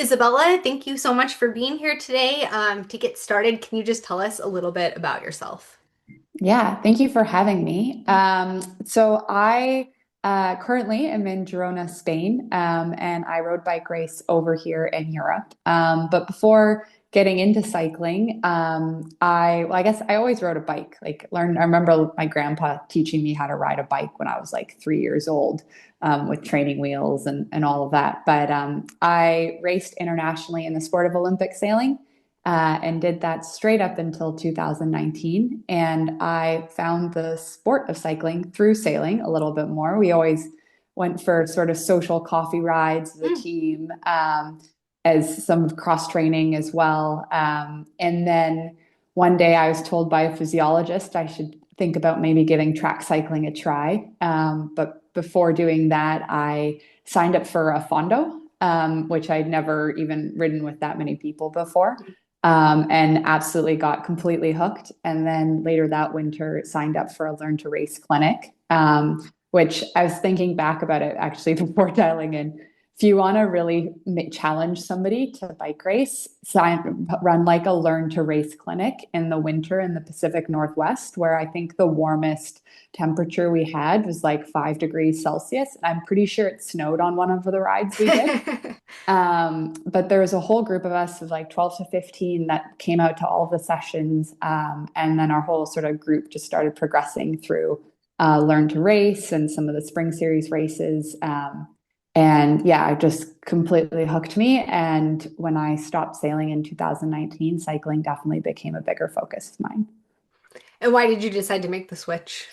Isabella, thank you so much for being here today. To get started, can you just tell us a little bit about yourself? Yeah, thank you for having me. So I currently am in Girona, Spain, and I rode bike race over here in Europe. But before getting into cycling, I guess I always rode a bike. I remember my grandpa teaching me how to ride a bike when I was like 3 years old, with training wheels and all of that. But I raced internationally in the sport of Olympic sailing and did that straight up until 2019. And I found the sport of cycling through sailing a little bit more. We always went for sort of social coffee rides as a Mm. team, as some cross training as well. And then one day I was told by a physiologist I should think about maybe giving track cycling a try. But before doing that, I signed up for a fondo, which I'd never even ridden with that many people before, and absolutely got completely hooked. And then later that winter, signed up for a Learn to Race clinic, which I was thinking back about it actually before dialing in. If you want to really challenge somebody to bike race, run like a Learn to Race clinic in the winter in the Pacific Northwest, where I think the warmest temperature we had was like 5 degrees Celsius. And I'm pretty sure it snowed on one of the rides we did. But there was a whole group of us of like 12 to 15 that came out to all of the sessions. And then our whole sort of group just started progressing through Learn to Race and some of the spring series races. And yeah, it just completely hooked me. And when I stopped sailing in 2019, cycling definitely became a bigger focus of mine. And why did you decide to make the switch?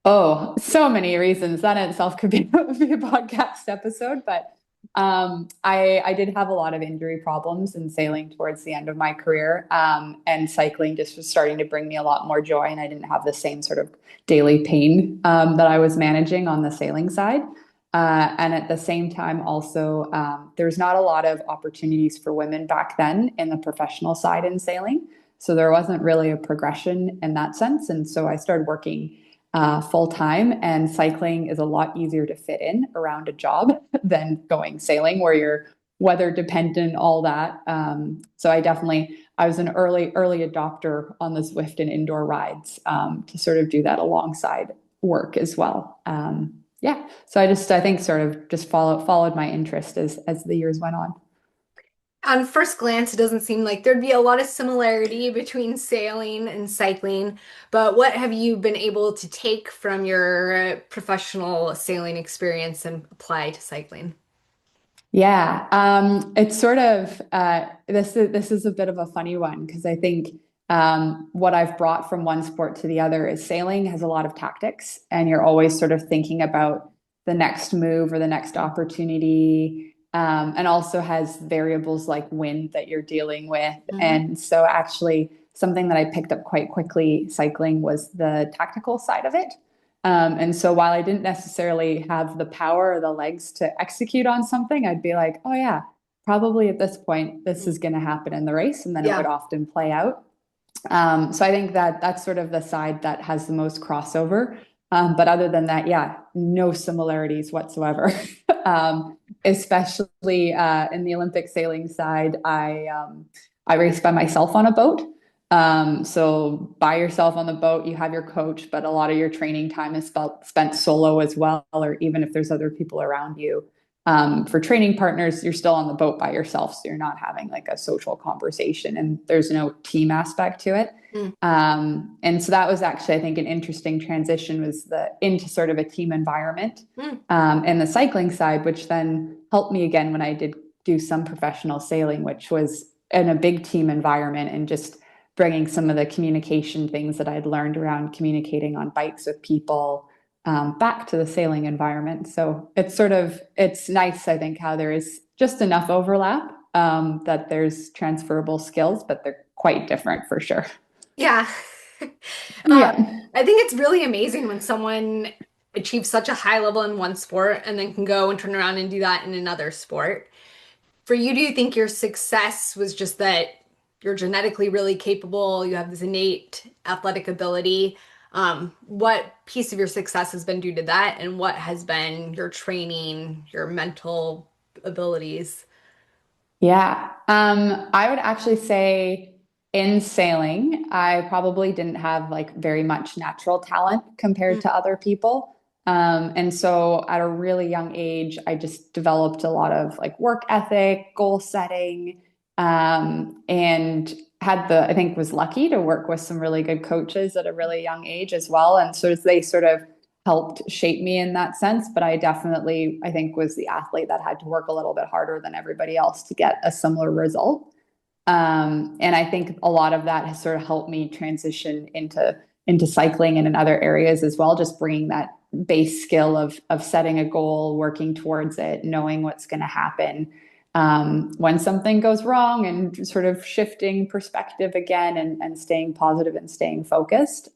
Oh, so many reasons. That in itself could be, be a podcast episode, but I did have a lot of injury problems in sailing towards the end of my career, and cycling just was starting to bring me a lot more joy, and I didn't have the same sort of daily pain that I was managing on the sailing side. And at the same time, also, there's not a lot of opportunities for women back then in the professional side in sailing. So there wasn't really a progression in that sense. And so I started working full time, and cycling is a lot easier to fit in around a job than going sailing, where you're weather dependent, all that. So I was an early adopter on the Zwift and indoor rides, to sort of do that alongside work as well. Yeah, so I think sort of just followed my interest as the years went on. On first glance, it doesn't seem like there'd be a lot of similarity between sailing and cycling, but what have you been able to take from your professional sailing experience and apply to cycling? Yeah, it's sort of this is a bit of a funny one because I think what I've brought from one sport to the other is sailing has a lot of tactics, and you're always sort of thinking about the next move or the next opportunity, and also has variables like wind that you're dealing with. Hmm. And so, actually, something that I picked up quite quickly cycling was the tactical side of it. And so while I didn't necessarily have the power or the legs to execute on something, I'd be like, oh, yeah, probably at this point, this is going to happen in the race. And then it would Yeah. often play out. So I think that that's sort of the side that has the most crossover. But other than that, yeah, no similarities whatsoever. Especially in the Olympic sailing side, I race by myself on a boat. So by yourself on the boat, you have your coach, but a lot of your training time is spent solo as well, or even if there's other people around you. For training partners, you're still on the boat by yourself, so you're not having like a social conversation, and there's no team aspect to it. Mm. And so that was actually, I think, an interesting transition was the into sort of a team environment, Mm. and the cycling side, which then helped me again when I did do some professional sailing, which was in a big team environment and just bringing some of the communication things that I'd learned around communicating on bikes with people, back to the sailing environment. So it's nice, I think, how there is just enough overlap, that there's transferable skills, but they're quite different for sure. Yeah. Yeah. I think it's really amazing when someone achieves such a high level in one sport and then can go and turn around and do that in another sport. For you, do you think your success was just that you're genetically really capable, you have this innate athletic ability? What piece of your success has been due to that, and what has been your training, your mental abilities? Yeah. I would actually say in sailing, I probably didn't have like very much natural talent compared Mm, to other people. And so at a really young age, I just developed a lot of like work ethic, goal setting, and had I think was lucky to work with some really good coaches at a really young age as well. And so they sort of helped shape me in that sense. But I definitely, I think, was the athlete that had to work a little bit harder than everybody else to get a similar result. And I think a lot of that has sort of helped me transition into cycling and in other areas as well, just bringing that base skill of setting a goal, working towards it, knowing what's going to happen when something goes wrong, and sort of shifting perspective again, and staying positive and staying focused.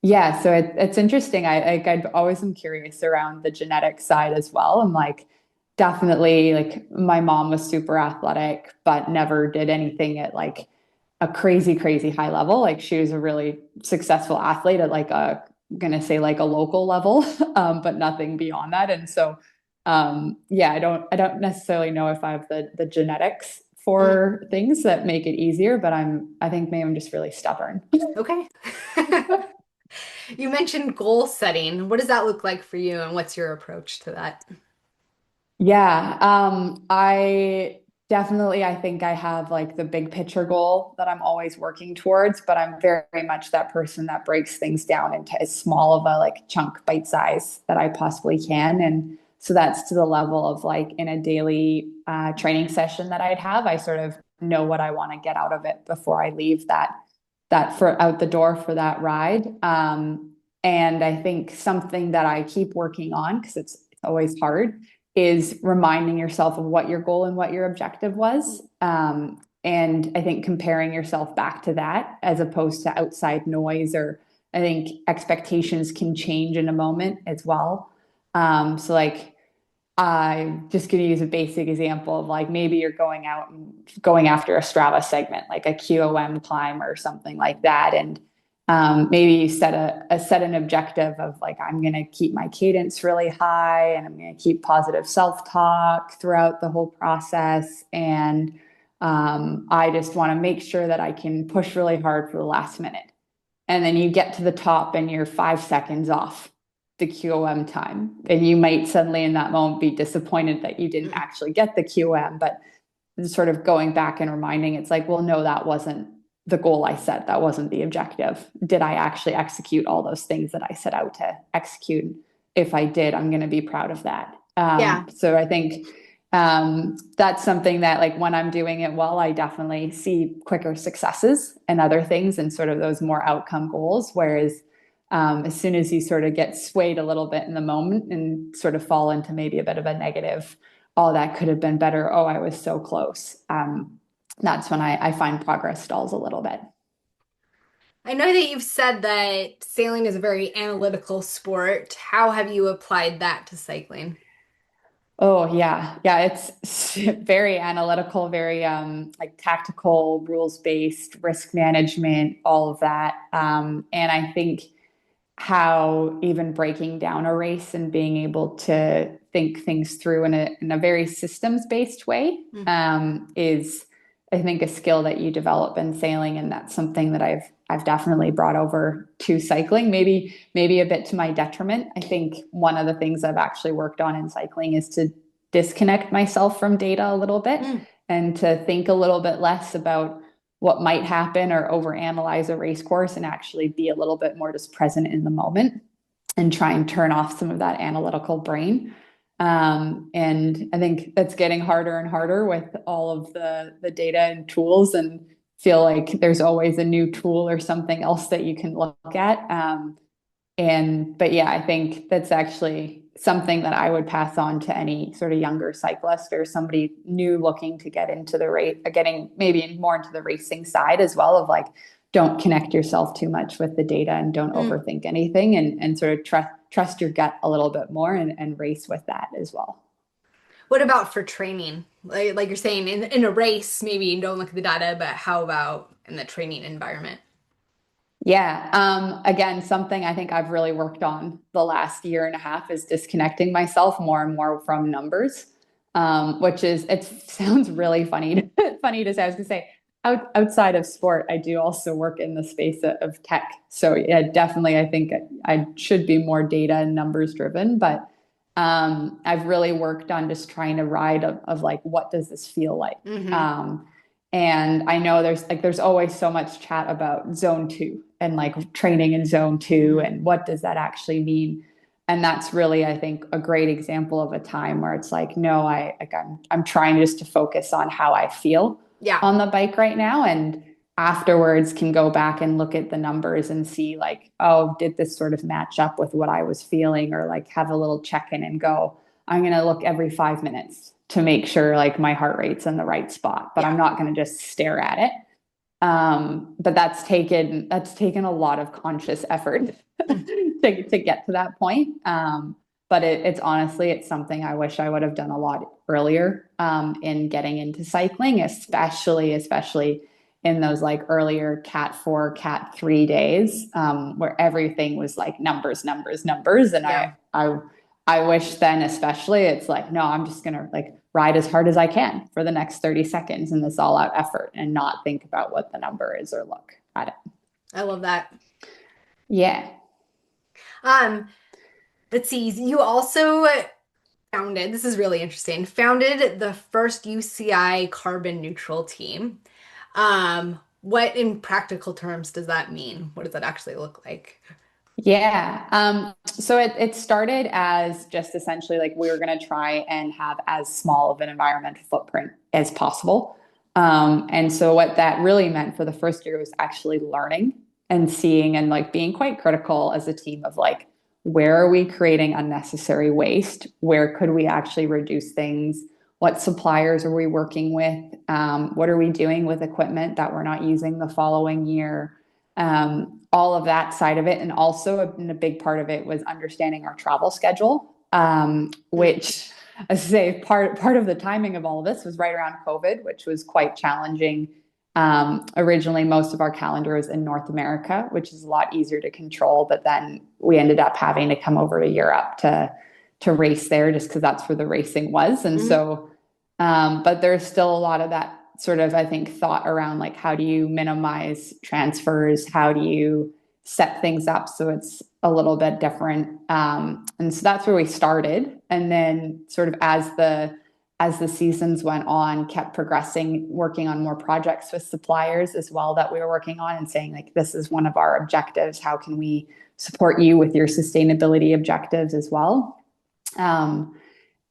Yeah, so it's interesting. I've always am curious around the genetic side as well. I'm like, definitely like my mom was super athletic, but never did anything at like a crazy high level. Like she was a really successful athlete at like gonna say like a local level, but nothing beyond that. And so, yeah, I don't necessarily know if I have the genetics mm, for things that make it easier, but I think maybe I'm just really stubborn. okay. You mentioned goal setting. What does that look like for you, and what's your approach to that? Yeah, I definitely I think I have like the big picture goal that I'm always working towards, but I'm very much that person that breaks things down into as small of a like chunk bite size that I possibly can. And so that's to the level of like in a daily training session that I'd have, I sort of know what I want to get out of it before I leave that for out the door for that ride. And I think something that I keep working on because it's always hard is reminding yourself of what your goal and what your objective was. And I think comparing yourself back to that as opposed to outside noise, or I think expectations can change in a moment as well. So like I'm just going to use a basic example of like maybe you're going out and going after a Strava segment, like a QOM climb or something like that. And maybe you set an objective of like, I'm going to keep my cadence really high and I'm going to keep positive self-talk throughout the whole process. And I just want to make sure that I can push really hard for the last minute. And then you get to the top and you're 5 seconds off the QOM time. And you might suddenly in that moment be disappointed that you didn't Mm, actually get the QOM, but sort of going back and reminding it's like, well, no, that wasn't the goal I set. That wasn't the objective. Did I actually execute all those things that I set out to execute? If I did, I'm going to be proud of that. yeah. So I think that's something that like when I'm doing it well, I definitely see quicker successes and other things and sort of those more outcome goals. Whereas as soon as you sort of get swayed a little bit in the moment and sort of fall into maybe a bit of a negative, oh, that could have been better. Oh, I was so close. That's when I find progress stalls a little bit. I know that you've said that sailing is a very analytical sport. How have you applied that to cycling? Oh yeah. Yeah, it's very analytical, very like tactical, rules-based, risk management, all of that. And I think how even breaking down a race and being able to think things through in a very systems-based way Mm, is I think a skill that you develop in sailing, and that's something that I've definitely brought over to cycling. Maybe a bit to my detriment. I think one of the things I've actually worked on in cycling is to disconnect myself from data a little bit mm, and to think a little bit less about what might happen or overanalyze a race course, and actually be a little bit more just present in the moment and try and turn off some of that analytical brain. And I think that's getting harder and harder with all of the data and tools, and feel like there's always a new tool or something else that you can look at. But yeah, I think that's actually something that I would pass on to any sort of younger cyclist or somebody new looking to get into the race, getting maybe more into the racing side as well, of like, don't connect yourself too much with the data and don't mm. overthink anything, and sort of trust your gut a little bit more, and race with that as well. What about for training? Like you're saying in a race, maybe you don't look at the data, but how about in the training environment? Yeah. Again, something I think I've really worked on the last year and a half is disconnecting myself more and more from numbers. which is, it sounds really funny, funny to say. I was gonna say, outside of sport, I do also work in the space of tech. So yeah, definitely, I think I should be more data and numbers driven, but I've really worked on just trying to ride of like, what does this feel like? Hmm. Um, and I know there's always so much chat about zone two and like training in zone two Hmm. and what does that actually mean? And that's really, I think, a great example of a time where it's like, no, I'm trying just to focus on how I feel Yeah. on the bike right now, and afterwards can go back and look at the numbers and see like, oh, did this sort of match up with what I was feeling, or like have a little check in and go, I'm going to look every 5 minutes to make sure like my heart rate's in the right spot, but I'm Yeah. not going to just stare at it. But that's taken a lot of conscious effort to get to that point. But it's honestly, it's something I wish I would have done a lot earlier in getting into cycling, especially in those like earlier Cat 4, Cat 3 days, where everything was like numbers, numbers, numbers. And Yeah. I wish then, especially, it's like, no, I'm just gonna like ride as hard as I can for the next 30 seconds in this all out effort and not think about what the number is or look at it. I love that. Yeah. Um, let's see. You also founded, this is really interesting, founded the first UCI carbon neutral team. What in practical terms does that mean? What does that actually look like? Yeah. So it started as just essentially like we were going to try and have as small of an environmental footprint as possible. And so what that really meant for the first year was actually learning and seeing and like being quite critical as a team of like, where are we creating unnecessary waste? Where could we actually reduce things? What suppliers are we working with? What are we doing with equipment that we're not using the following year? All of that side of it. And also a big part of it was understanding our travel schedule, Mm. which I say part of the timing of all of this was right around COVID, which was quite challenging. Originally, most of our calendar was in North America, which is a lot easier to control. But then we ended up having to come over to Europe to race there, just because that's where the racing was. And Hmm. so, but there's still a lot of that sort of, I think, thought around like, how do you minimize transfers? How do you set things up so it's a little bit different? And so that's where we started. And then sort of as the seasons went on, kept progressing, working on more projects with suppliers as well that we were working on and saying like, this is one of our objectives. How can we support you with your sustainability objectives as well? Um,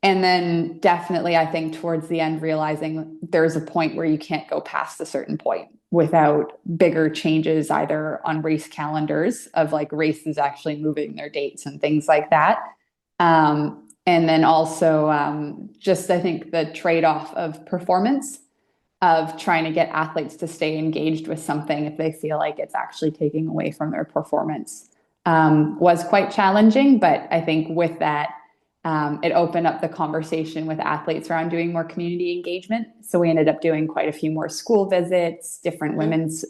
and then definitely, I think towards the end, realizing there's a point where you can't go past a certain point without bigger changes, either on race calendars of like races actually moving their dates and things like that. And then also just, I think, the trade off of performance, of trying to get athletes to stay engaged with something if they feel like it's actually taking away from their performance, was quite challenging. But I think with that, it opened up the conversation with athletes around doing more community engagement. So we ended up doing quite a few more school visits, different Hmm. women's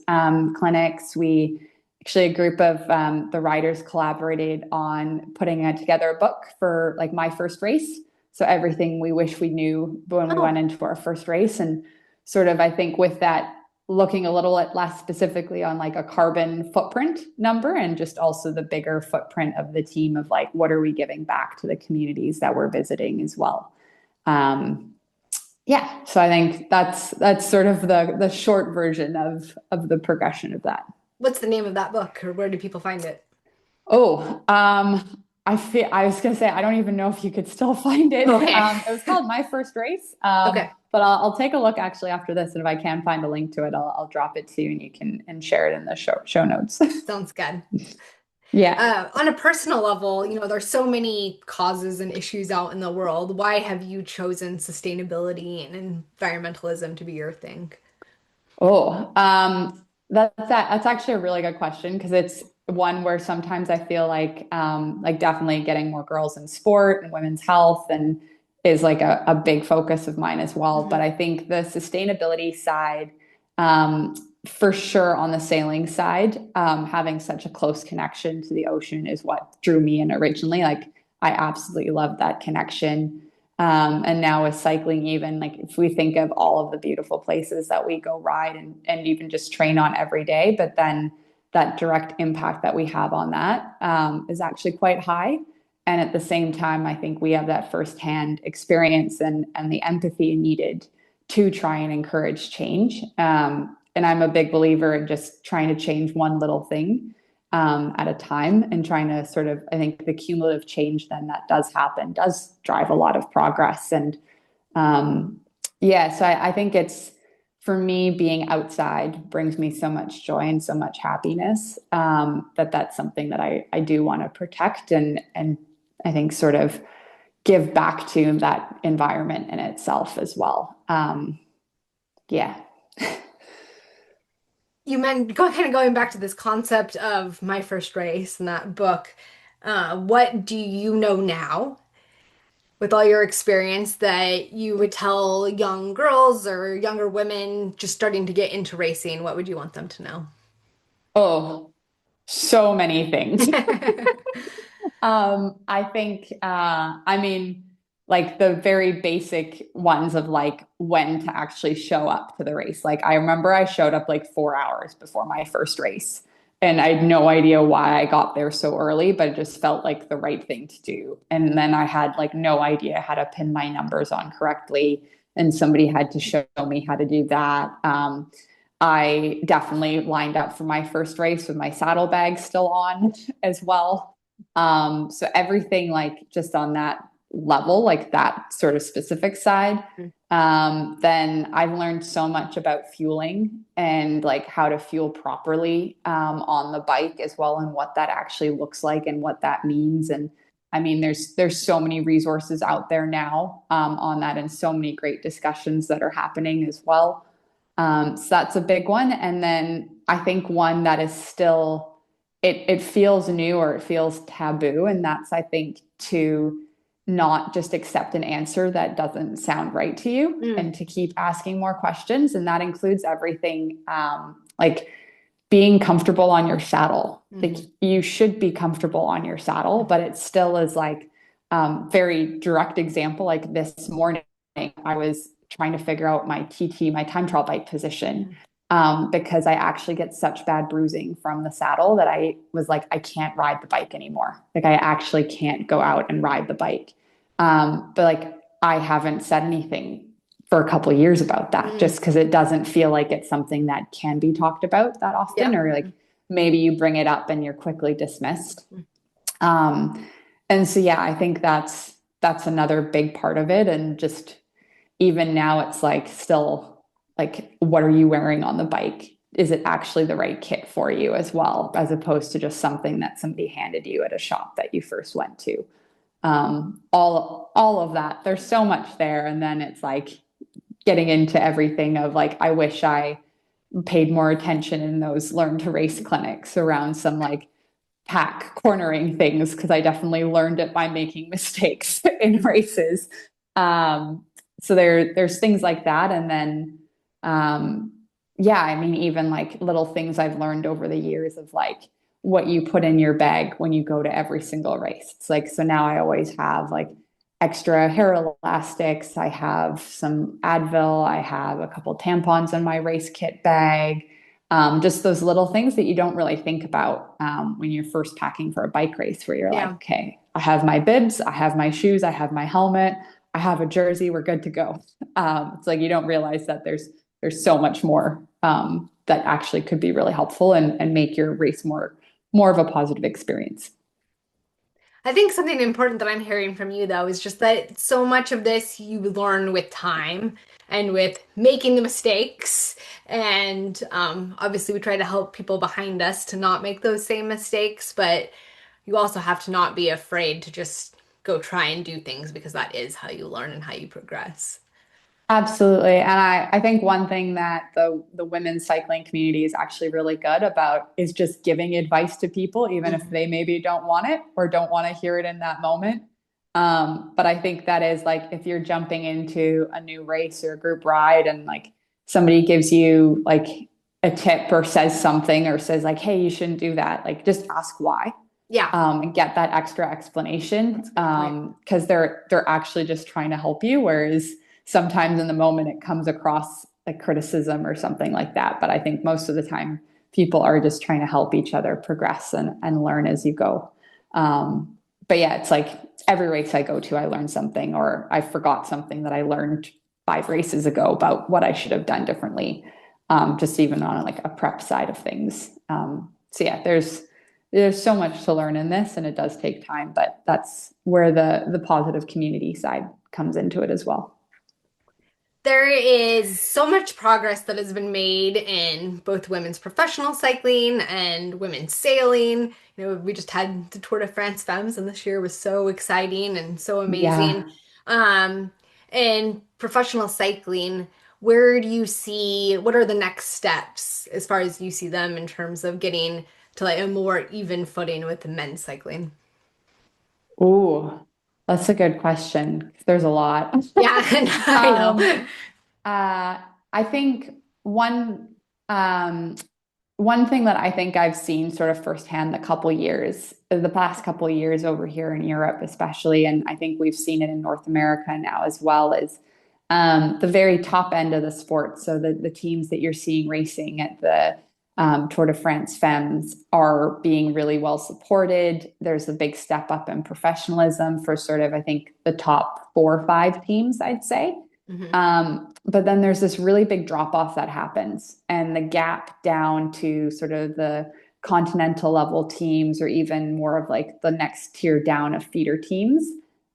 clinics. We actually, a group of the riders collaborated on putting together a book for like my first race. So everything we wish we knew when we went Oh, into our first race. And sort of, I think with that, looking a little less specifically on like a carbon footprint number and just also the bigger footprint of the team of like, what are we giving back to the communities that we're visiting as well. Um, yeah, so I think that's sort of the short version of the progression of that. what's the name of that book, or where do people find it? Oh, I was gonna say I don't even know if you could still find it. Okay. It was called My First Race. Okay. But I'll take a look actually after this, and if I can find a link to it, I'll drop it to you, and you can and share it in the show notes. Sounds good. Yeah. On a personal level, there's so many causes and issues out in the world. Why have you chosen sustainability and environmentalism to be your thing? Oh, that's actually a really good question because it's one where sometimes I feel like definitely getting more girls in sport and women's health and is like a big focus of mine as well. But Hmm. I think the sustainability side, um, for sure on the sailing side, having such a close connection to the ocean is what drew me in originally. Like I absolutely love that connection. And now with cycling, even like if we think of all of the beautiful places that we go ride and even just train on every day, but then that direct impact that we have on that is actually quite high. And at the same time, I think we have that firsthand experience and the empathy needed to try and encourage change. And I'm a big believer in just trying to change one little thing at a time and trying to sort of, I think the cumulative change then that does happen does drive a lot of progress. And yeah, so I think it's for me being outside brings me so much joy and so much happiness that that's something that I do want to protect and I think sort of give back to that environment in itself as well. Yeah. You meant kind of going back to this concept of my first race and that book. What do you know now with all your experience that you would tell young girls or younger women just starting to get into racing? What would you want them to know? Oh, so many things. I think, I mean, like the very basic ones of like when to actually show up to the race. Like I remember I showed up like 4 hours before my first race, and I had no idea why I got there so early, but it just felt like the right thing to do. And then I had like no idea how to pin my numbers on correctly, and somebody had to show me how to do that. I definitely lined up for my first race with my saddlebag still on as well. So everything like just on that level, like that sort of specific side. Then I've learned so much about fueling and like how to fuel properly on the bike as well, and what that actually looks like and what that means. And I mean, there's so many resources out there now on that, and so many great discussions that are happening as well. So that's a big one. And then I think one that is still it feels new or it feels taboo. And that's, I think, to not just accept an answer that doesn't sound right to you Mm, and to keep asking more questions. And that includes everything like being comfortable on your saddle. Like mhm, you should be comfortable on your saddle, but it still is like very direct example. Like this morning, I was trying to figure out my TT, my time trial bike position, mhm, because I actually get such bad bruising from the saddle that I was like, I can't ride the bike anymore. Like I actually can't go out and ride the bike. But like I haven't said anything for a couple of years about that, mm, just because it doesn't feel like it's something that can be talked about that often, yeah. or like maybe you bring it up and you're quickly dismissed. Mhm. Um, and so yeah, I think that's another big part of it. And just even now it's like still like what are you wearing on the bike? Is it actually the right kit for you as well, as opposed to just something that somebody handed you at a shop that you first went to? All of that. There's so much there, and then it's like getting into everything of like I wish I paid more attention in those learn to race clinics around some like pack cornering things, because I definitely learned it by making mistakes in races. So there's things like that, and then um, yeah, I mean even like little things I've learned over the years of like what you put in your bag when you go to every single race. It's like so now I always have like extra hair elastics. I have some Advil. I have a couple tampons in my race kit bag. Just those little things that you don't really think about when you're first packing for a bike race, where you're like, Yeah. okay, I have my bibs, I have my shoes, I have my helmet, I have a jersey, we're good to go. It's like you don't realize that there's so much more that actually could be really helpful and make your race more of a positive experience. I think something important that I'm hearing from you, though, is just that so much of this you learn with time and with making the mistakes. And obviously, we try to help people behind us to not make those same mistakes, but you also have to not be afraid to just go try and do things because that is how you learn and how you progress. Absolutely. And I think one thing that the women's cycling community is actually really good about is just giving advice to people, even if Mhm. they maybe don't want it or don't want to hear it in that moment. But I think that is like if you're jumping into a new race or a group ride and like somebody gives you like a tip or says something or says like, hey, you shouldn't do that, like just ask why. Yeah, and get that extra explanation that's a good point. because they're actually just trying to help you. Whereas sometimes in the moment it comes across like criticism or something like that. But I think most of the time people are just trying to help each other progress and learn as you go. But yeah, it's like every race I go to, I learn something, or I forgot something that I learned 5 races ago about what I should have done differently. Just even on like a prep side of things. So yeah, there's so much to learn in this, and it does take time, but that's where the positive community side comes into it as well. There is so much progress that has been made in both women's professional cycling and women's sailing. We just had the Tour de France Femmes, and this year was so exciting and so amazing. Yeah. Um, in professional cycling, where do you see, what are the next steps as far as you see them in terms of getting to like a more even footing with the men's cycling? Ooh, that's a good question. There's a lot. Yeah, I Um, know. I think um, one thing that I think I've seen sort of firsthand the past couple years over here in Europe, especially, and I think we've seen it in North America now as well, is the very top end of the sport. So the teams that you're seeing racing at the Tour de France Femmes are being really well supported. There's a big step up in professionalism for sort of, I think, the top 4 or 5 teams, I'd say. Mhm. But then there's this really big drop off that happens, and the gap down to sort of the continental level teams, or even more of like the next tier down of feeder teams.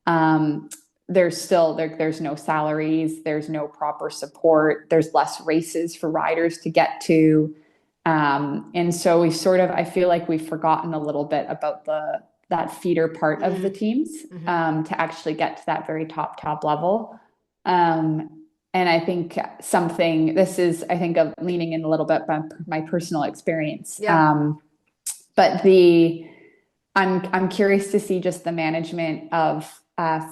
Um, there's no salaries, there's no proper support, there's less races for riders to get to. And so we sort of, I feel like we've forgotten a little bit about the that feeder part of the Mm, teams mhm, to actually get to that very top level. And I think this is, I think, of leaning in a little bit by my personal experience. yeah. But I'm curious to see just the management of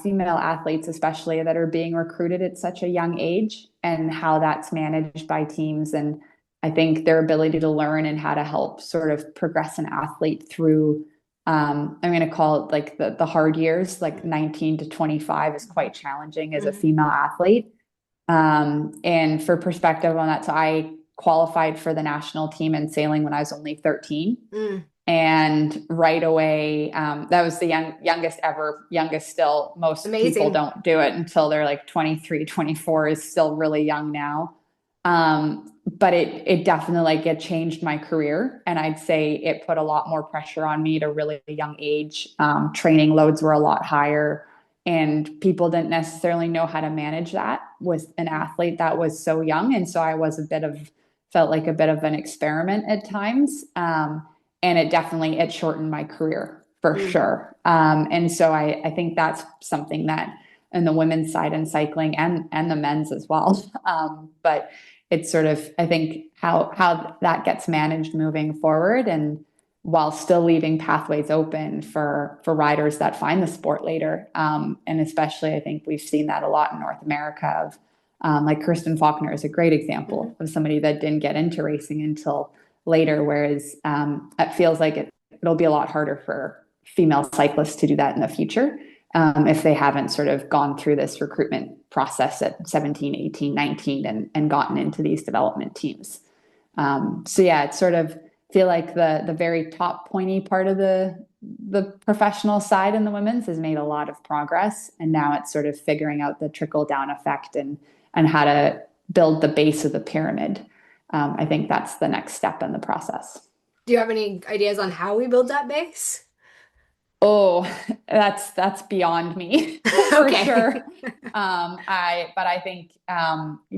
female athletes, especially that are being recruited at such a young age, and how that's managed by teams. And I think their ability to learn and how to help sort of progress an athlete through. I'm going to call it like the hard years, like 19 to 25 is quite challenging as a Mhm. female athlete. And for perspective on that, so I qualified for the national team in sailing when I was only 13. Mm, And right away, that was the youngest ever, youngest still. Most people amazing. don't do it until they're like 23, 24 is still really young now. But it definitely like it changed my career. And I'd say it put a lot more pressure on me at a really young age. Training loads were a lot higher, and people didn't necessarily know how to manage that with an athlete that was so young. And so I was felt like a bit of an experiment at times. And it shortened my career for Mm, sure. And so I think that's something that in the women's side in cycling and the men's as well. But it's sort of, I think, how that gets managed moving forward, and while still leaving pathways open for riders that find the sport later. And especially, I think we've seen that a lot in North America of like Kristen Faulkner is a great mhm. example of somebody that didn't get into racing until later, whereas it feels like it'll be a lot harder for female cyclists to do that in the future if they haven't sort of gone through this recruitment process at 17, 18, 19 and gotten into these development teams. So yeah, it's sort of feel like the very top pointy part of the professional side in the women's has made a lot of progress, and now it's sort of figuring out the trickle down effect and how to build the base of the pyramid. I think that's the next step in the process. Do you have any ideas on how we build that base? Oh, that's beyond me for Okay. sure. But I think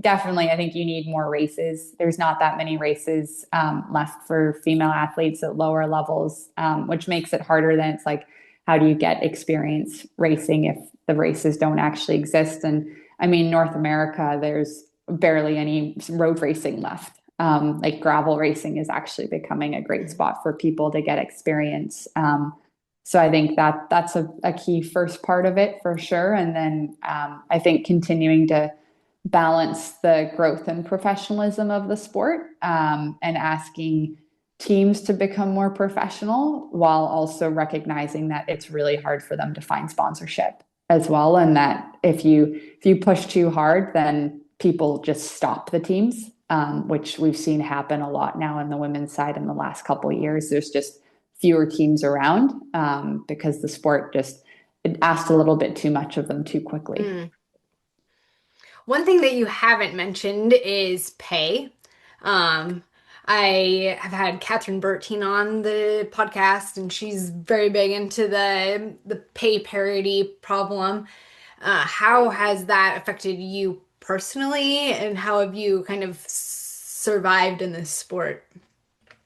definitely, I think you need more races. There's not that many races left for female athletes at lower levels, which makes it harder. Then it's like, how do you get experience racing if the races don't actually exist? And I mean, North America, there's barely any road racing left. Like gravel racing is actually becoming a great spot for people to get experience. So I think that's a key first part of it for sure. And then I think continuing to balance the growth and professionalism of the sport and asking teams to become more professional while also recognizing that it's really hard for them to find sponsorship as well, and that if you push too hard, then people just stop the teams, which we've seen happen a lot now in the women's side in the last couple of years. There's just fewer teams around because the sport just it asked a little bit too much of them too quickly. Mm. One thing that you haven't mentioned is pay. Um, I have had Catherine Bertine on the podcast, and she's very big into the pay parity problem. How has that affected you personally, and how have you kind of survived in this sport?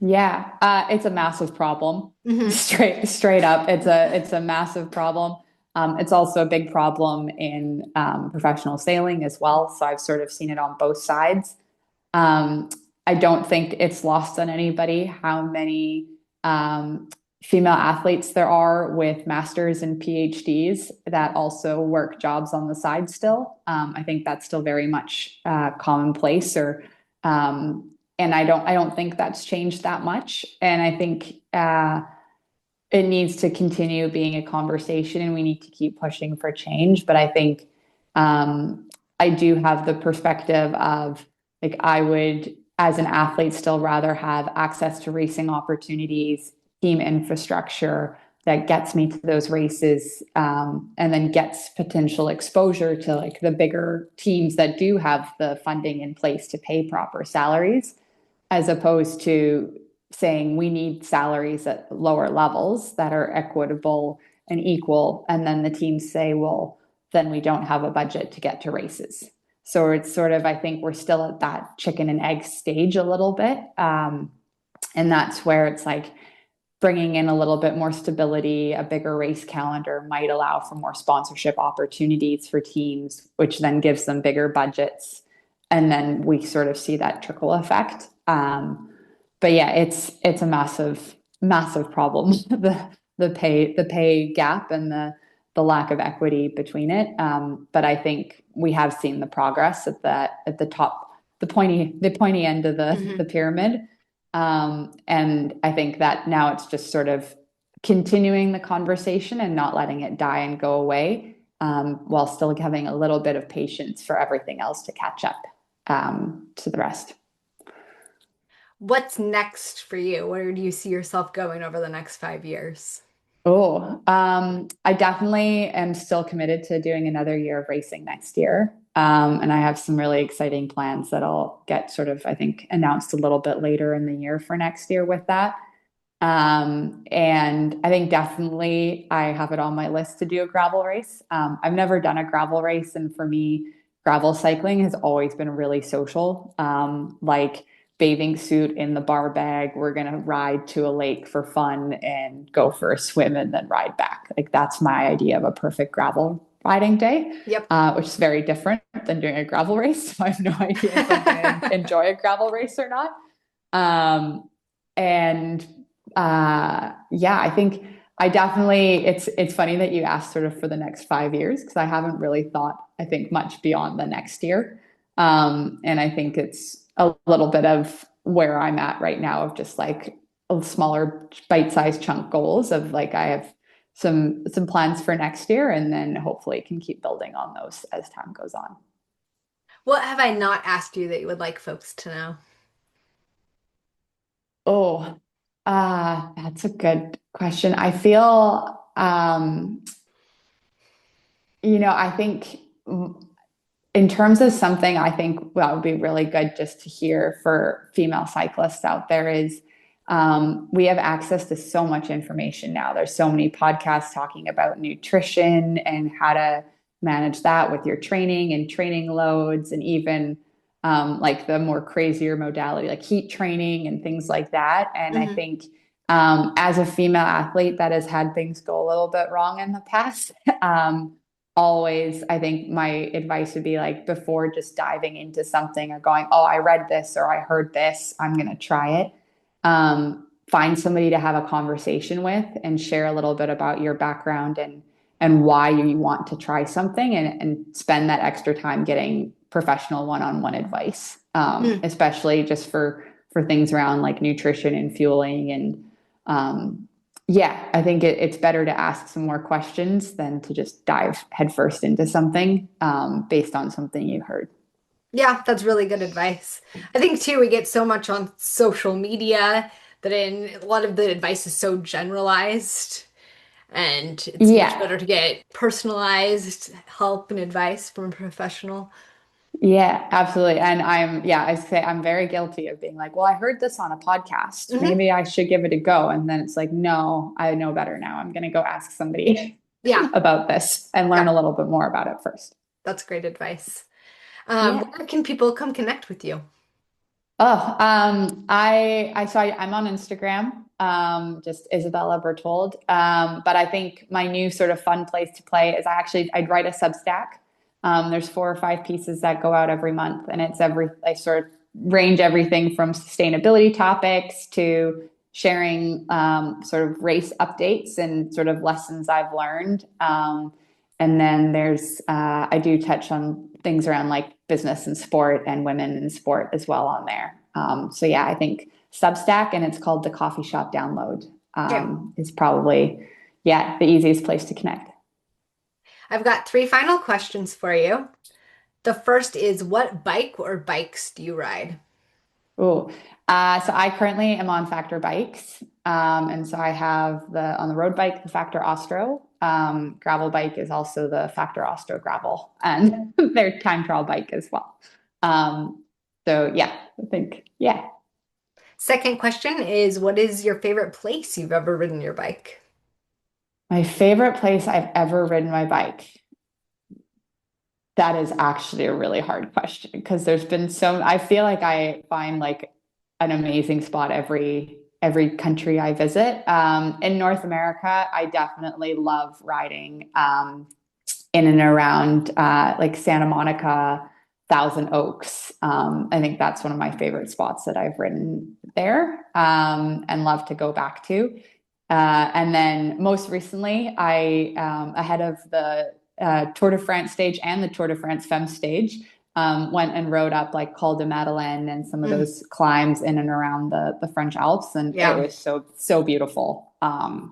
Yeah, it's a massive problem. Hmm. Straight up, it's a massive problem. It's also a big problem in professional sailing as well. So I've sort of seen it on both sides. Um, I don't think it's lost on anybody how many um, female athletes there are with masters and PhDs that also work jobs on the side still. I think that's still very much commonplace, or and I don't think that's changed that much. And I think it needs to continue being a conversation, and we need to keep pushing for change. But I think I do have the perspective of like I would, as an athlete, still rather have access to racing opportunities, team infrastructure that gets me to those races, and then gets potential exposure to like the bigger teams that do have the funding in place to pay proper salaries, as opposed to saying we need salaries at lower levels that are equitable and equal. And then the teams say, well, then we don't have a budget to get to races. So it's sort of, I think we're still at that chicken and egg stage a little bit. And that's where it's like bringing in a little bit more stability, a bigger race calendar might allow for more sponsorship opportunities for teams, which then gives them bigger budgets. And then we sort of see that trickle effect. But yeah, it's a massive problem the pay gap and the lack of equity between it. But I think we have seen the progress at the top, the pointy end of the Hmm. pyramid. And I think that now it's just sort of continuing the conversation and not letting it die and go away, while still having a little bit of patience for everything else to catch up to the rest. What's next for you? Where do you see yourself going over the next 5 years? Oh, I definitely am still committed to doing another year of racing next year. And I have some really exciting plans that I'll get sort of, I think, announced a little bit later in the year for next year with that. And I think definitely I have it on my list to do a gravel race. I've never done a gravel race, and for me, gravel cycling has always been really social. Like bathing suit in the bar bag, we're gonna ride to a lake for fun and go for a swim and then ride back. Like that's my idea of a perfect gravel riding day, Yep. which is very different than doing a gravel race. So I have no idea if I'm gonna enjoy a gravel race or not. And yeah, I think I definitely it's funny that you asked sort of for the next 5 years, because I haven't really thought, I think, much beyond the next year. And I think it's a little bit of where I'm at right now, of just like a smaller bite-sized chunk goals of like I have some plans for next year, and then hopefully can keep building on those as time goes on. What have I not asked you that you would like folks to know? Oh, that's a good question. I feel, I think in terms of something I think that would be really good just to hear for female cyclists out there is we have access to so much information now. There's so many podcasts talking about nutrition and how to manage that with your training and training loads, and even like the more crazier modality like heat training and things like that. And I Hmm. think as a female athlete that has had things go a little bit wrong in the past, always, I think my advice would be like before just diving into something or going, oh, I read this or I heard this, I'm going to try it. Find somebody to have a conversation with and share a little bit about your background and why you want to try something, and spend that extra time getting professional one-on-one advice, especially just for things around like nutrition and fueling. And yeah, I think it's better to ask some more questions than to just dive headfirst into something based on something you heard. Yeah, that's really good advice. I think too, we get so much on social media that in a lot of the advice is so generalized, and it's much Yeah. better to get personalized help and advice from a professional. Yeah, absolutely. And yeah, I say I'm very guilty of being like, well, I heard this on a podcast. Hmm. Maybe I should give it a go. And then it's like, no, I know better now. I'm going to go ask somebody Yeah, about this and learn yeah, a little bit more about it first. that's great advice. Yeah. Where can people come connect with you? Oh, I'm on Instagram, just Isabella Bertold. But I think my new sort of fun place to play is I'd write a Substack. There's 4 or 5 pieces that go out every month, and I sort of range everything from sustainability topics to sharing sort of race updates and sort of lessons I've learned. And then I do touch on things around like business and sport and women in sport as well on there. So yeah, I think Substack, and it's called the Coffee Shop Download, Okay, is probably, yeah, the easiest place to connect. I've got three final questions for you. The first is, what bike or bikes do you ride? Oh, so I currently am on Factor bikes. And so I have on the road bike, the Factor Ostro. Gravel bike is also the Factor Ostro Gravel, and their time trial bike as well. So yeah, I think, yeah. Second question is, what is your favorite place you've ever ridden your bike? My favorite place I've ever ridden my bike. That is actually a really hard question because I feel like I find like an amazing spot every country I visit. In North America, I definitely love riding in and around like Santa Monica, Thousand Oaks. I think that's one of my favorite spots that I've ridden there and love to go back to. And then most recently, ahead of the Tour de France stage and the Tour de France Femme stage, went and rode up like Col de Madeleine and some of Mm, those climbs in and around the French Alps, and it yeah. was so beautiful.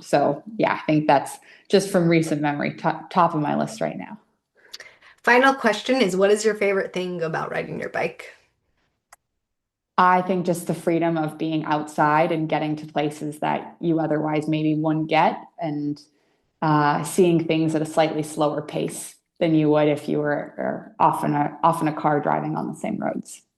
So yeah, I think that's just from recent memory, top of my list right now. Final question is, what is your favorite thing about riding your bike? I think just the freedom of being outside and getting to places that you otherwise maybe wouldn't get, and seeing things at a slightly slower pace than you would if you were off in a car driving on the same roads.